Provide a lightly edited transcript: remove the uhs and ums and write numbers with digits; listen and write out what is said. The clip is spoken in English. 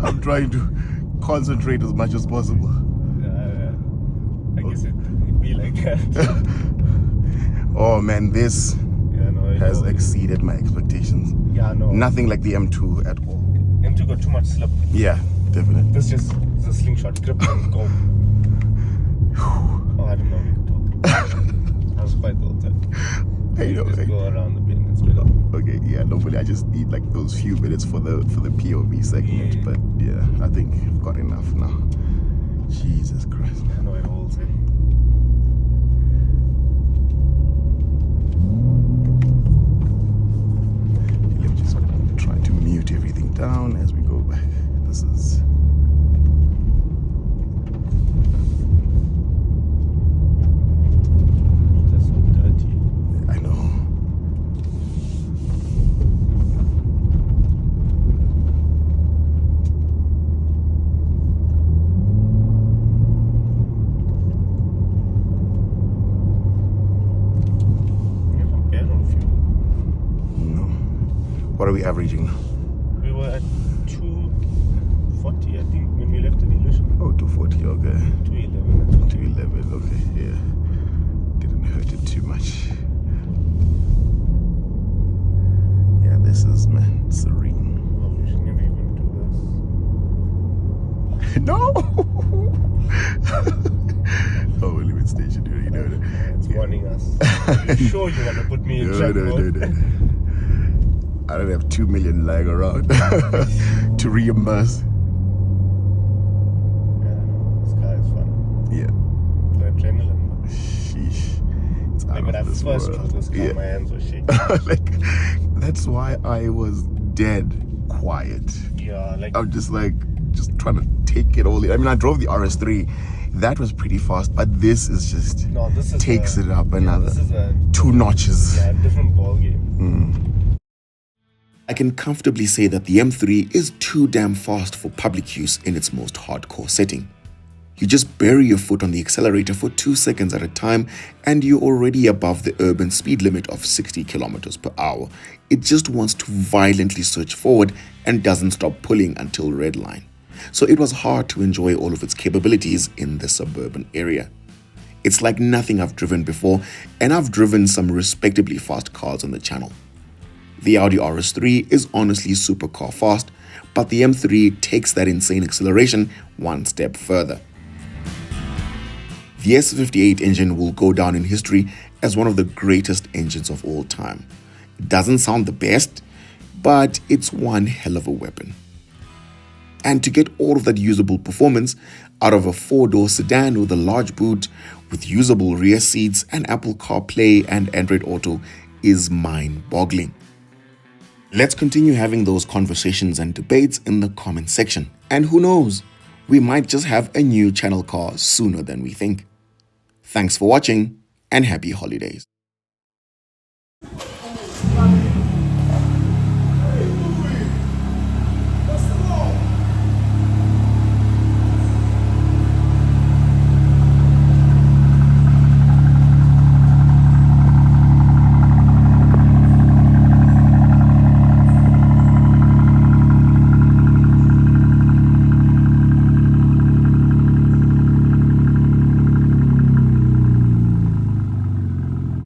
I'm trying to concentrate as much as possible. I guess it'd be like that. Oh man, this has exceeded my expectations. Yeah, no. Nothing like the M2 at all. M2 got too much slip. Yeah, definitely. This just is a slingshot grip and go. Oh, I don't know if we could talk. I was quite thought that. I know. Just go around the building and straight up. Okay, yeah, normally I just need like those few minutes for the POV segment, Yeah. but yeah, I think I've got enough now. Jesus Christ. I know it all say. Let me just try to mute everything down as we go back. This is... That's so dirty. I know. What are we averaging? We were at 240, I think, when we left the dealership. Oh, 240, okay. 211. 211, okay, yeah. Didn't hurt it too much. Yeah, this is, man, serene. Oh, we should never even do No! Oh, limit station, dude, you know that. this. It's warning us. Are you sure you want to put me in No, trouble? no. I don't have 2 million lying around to reimburse. Yeah, this car is fun. Yeah. The adrenaline. Sheesh. It's out Like when I of this first world. drove this car, Yeah. my hands were shaking. Like, that's why I was dead quiet. Yeah, like I'm just trying to take it all in. I mean, I drove the RS3. That was pretty fast, but this is just no, this is takes it up another this is a 2 notches. yeah, different ball game. I can comfortably say that the M3 is too damn fast for public use in its most hardcore setting. You just bury your foot on the accelerator for 2 seconds at a time and you're already above the urban speed limit of 60 kilometers per hour. It just wants to violently surge forward and doesn't stop pulling until red line. So it was hard to enjoy all of its capabilities in the suburban area. It's like nothing I've driven before, and I've driven some respectably fast cars on the channel. The Audi RS3 is honestly supercar fast, but the M3 takes that insane acceleration one step further. The S58 engine will go down in history as one of the greatest engines of all time. It doesn't sound the best, but it's one hell of a weapon. And to get all of that usable performance out of a 4-door sedan with a large boot, with usable rear seats and Apple CarPlay and Android Auto is mind-boggling. Let's continue having those conversations and debates in the comment section. And who knows, we might just have a new channel car sooner than we think. Thanks for watching and happy holidays.